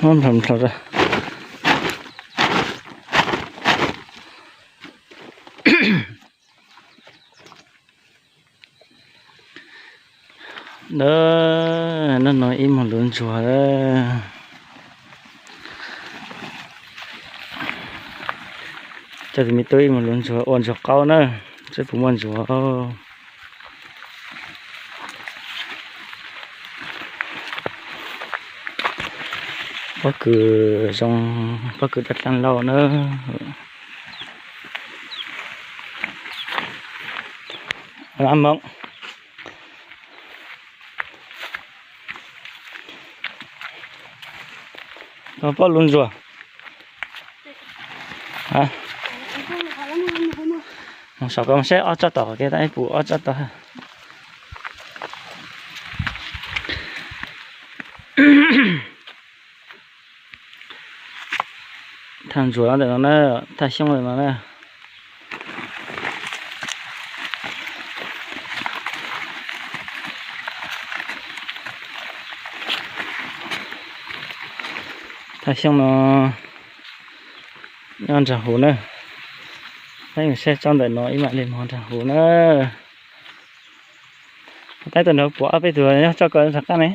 มันทำเท่าไหร่เด้อนั่นน้อยอิ่มมันล้นชัวเด้อจะมีตัวอิ่มมันล้นชัวอ่อนชัวเก่าเนอะจะผมอ่อนชัวก็คือtrongก็คือđất lăn lâu nữa làm mộng nó bắt luôn rồi hả một số con sẽ ở cho tỏ cái tay phụ ở cho tỏ thằng chúa để nó thay xong rồi nó nè thay xong nó ăn trả hủ nữa đây mình sẽ trong đợi nó im lặng lên món trả hủ nữa cái tuần nó bỏ bây giờ nhá cho con thật cái này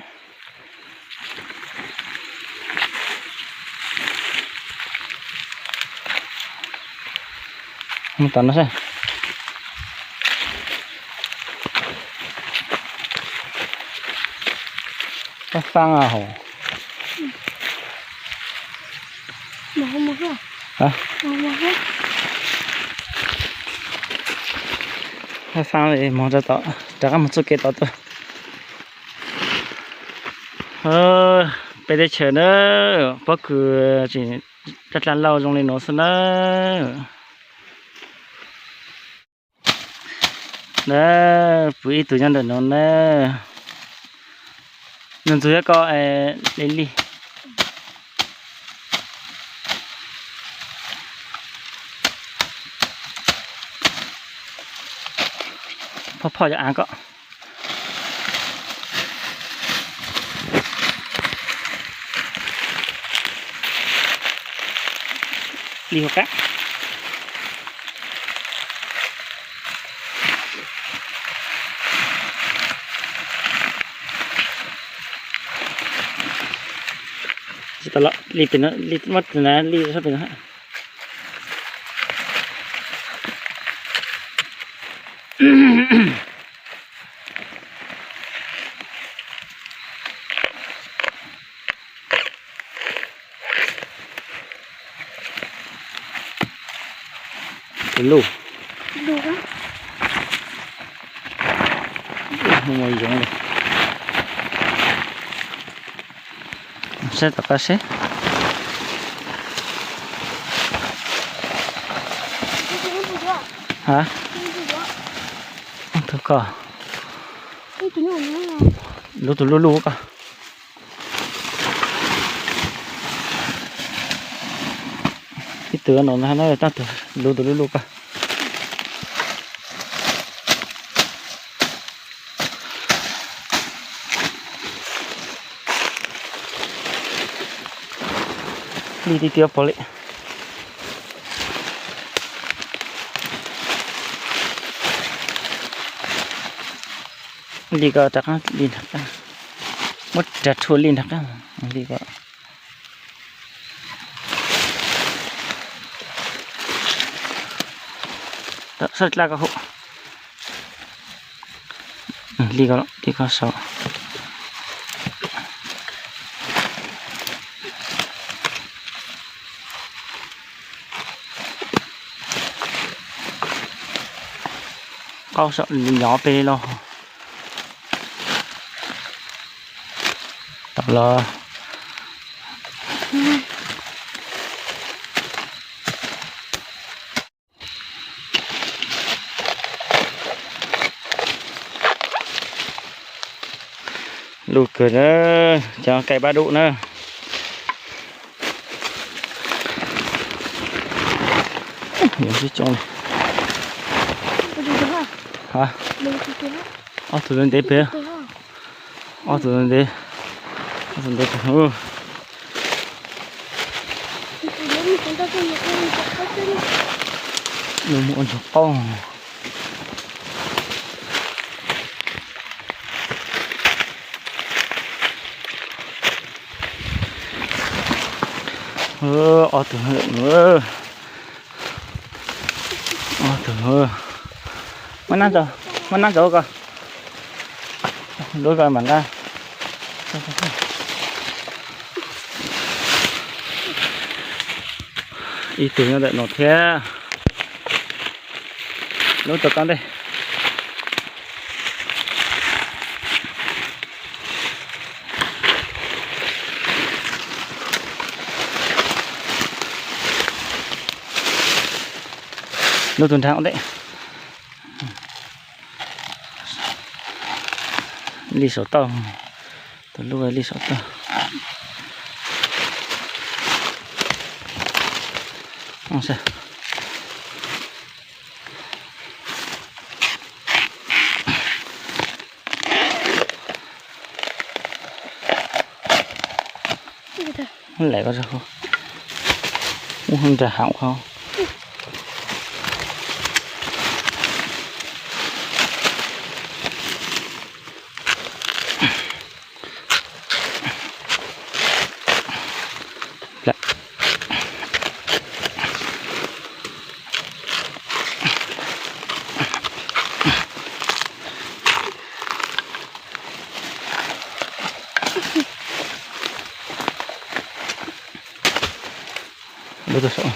không tận nó xem cái phang à hổ mà không mua hết hả không mua hết cái phang thì món cho tao chắc một chút cái tao thôi bây giờ chờ nữa bất cứ chỉ rất là lâu trong này nó sẽ nữa đó buổi tụi nhân được nó nè nhân tụi có lên điพอจะอ่านก็ดีกว่ากันจะตลอดรีบเป็นนะรีบมัดนะรีบชอบเป็นนะเป็นลูกดูกันไม่มวยจังเลยเสร็จแล้วก็เสร็จฮะถูกก็รู้ตัวรู้ก็ที่เตือนหนูนะนั่นแหละตั้งตัวรู้ตัวรู้ก็đi đi tiếp vào lại đi có chắc đi thật ra mất chặt thua lên thật ra đi có đó rất là có hộ đi có sợ con sợ nhỏ pe lo tập lo lụt cửa nữa cho cây ba độ nữa những cái trong này hả? Tụi lên đẹp bé. Tụi lên đẹp. chúng ta cần một cái chân. Lu muộn cho con. Ở từ hơi nữa. Ở từ hơi. Mana rồi cơ. Đối với bạn ra. Ý tưởng là đợi nó thế. Lối tập con đây. Lối tuần thang đấy. Đi sổ tàu. Từ lúc ấy đi sổ tàu. Không sao. Lại có sao không? Không trả hỏng không? Lại. Được rồi.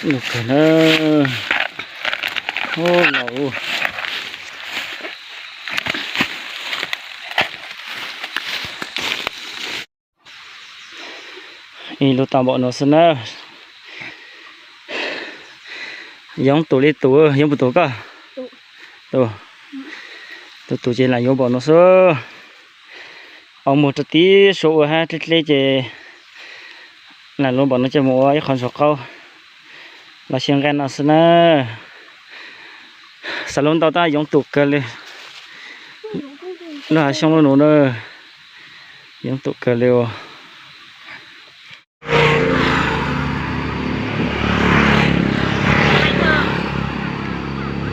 Được rồi nữa. Ô ngầu. Ý lúc tao bọn nó xin á. Giống tủ đi tủ, giống tủ cơ. Tủ. Tủ trên là giống bọn nó sơ. Ông một tí số ha, thích lấy chè. Là luôn bọn nó chè mua cái con sọc câu. Là xiên gan nó xin á. Salon tao ta giống tủ cơ lên. Nó là xong luôn nữa. Giống tủ cơ liều.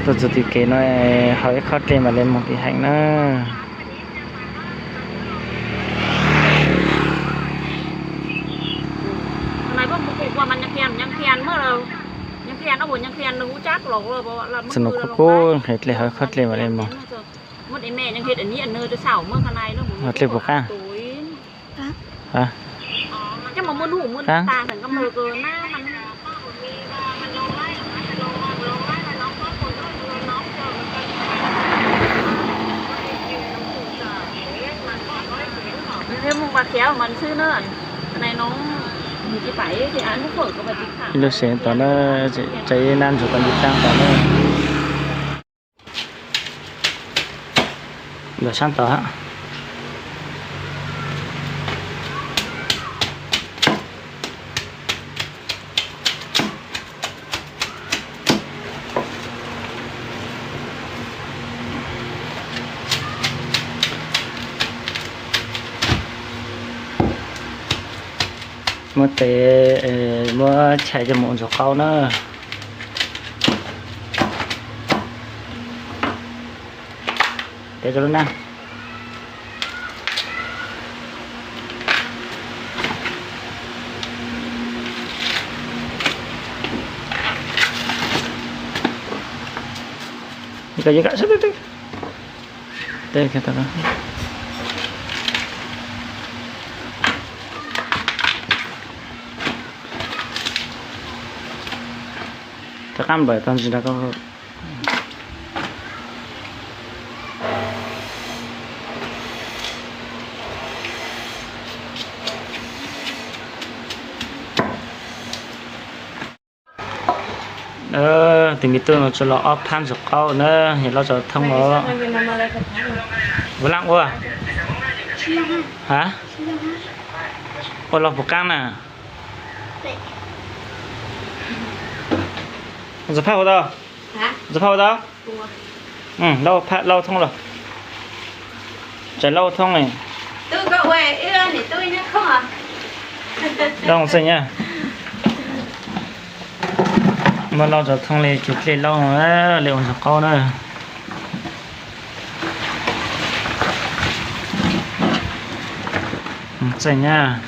Tôi dự thì kế nó hỏi khó trên mà lên một tí hạnh nó. Này có một cục mà mình nhang khen mới đâu. Nhang khen nó buồn nhang khen nó chắc rồi là Xin nó cô hết lấy hỏi khó lên mà lên một. Một em mẹ nhang hết ở nhị nơi tôi xảo mới cái này nó buồn. Hết lên một ca. Hả? Chắc mà muốn hủ muốn ta thành cái mờ cờ na mình thêm một bát kéo mình xưa nữa cái này nó như cái phải thì ăn phở có phải chính thẳng Lúc sáng tao nó cháy nan rồi còn đi sang tao nó. Rồi sang tao hả? Một té mua chạy cho một số câu nữa. Để cho nó ăn. Cái gì cả sắp đây. Đây cái tao. Chắc ăn bởi con gì đó có. thì mình tưởng là cho nó ốp than dục câu nữa thì nó cho thông nó vừa lặng quá hả ô lo phục căng nè giờ phao đâu hả giờ phao đâu lâu thông rồi chạy lâu thông này tôi có quê yêu thì tôi nhá không à đâu xem nha mà lâu giờ thông này chụp lên lâu nữa liệu dục câu nữa xem nha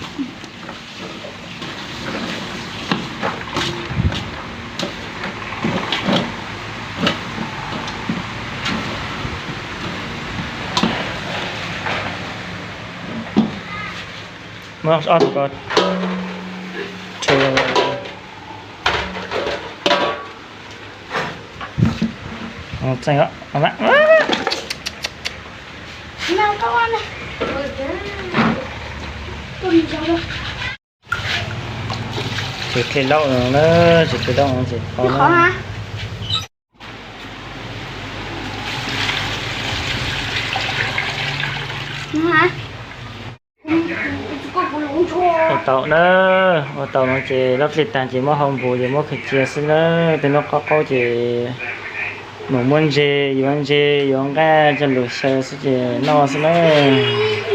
Well, I forgot to chạy ạ, bạn. Nào các con này. Tôi cháu đâu. Chỉ cái lâu nữa, chỉ cái lâu chỉ Khó hả? Hả? Ở tàu nó chỉ lắp lịch tàn chỉ mua hồng vụ chỉ mua thịt chia xin nữa, thì nó có câu chỉ một món gì, cái chân lụt xe chỉ no xin nữa.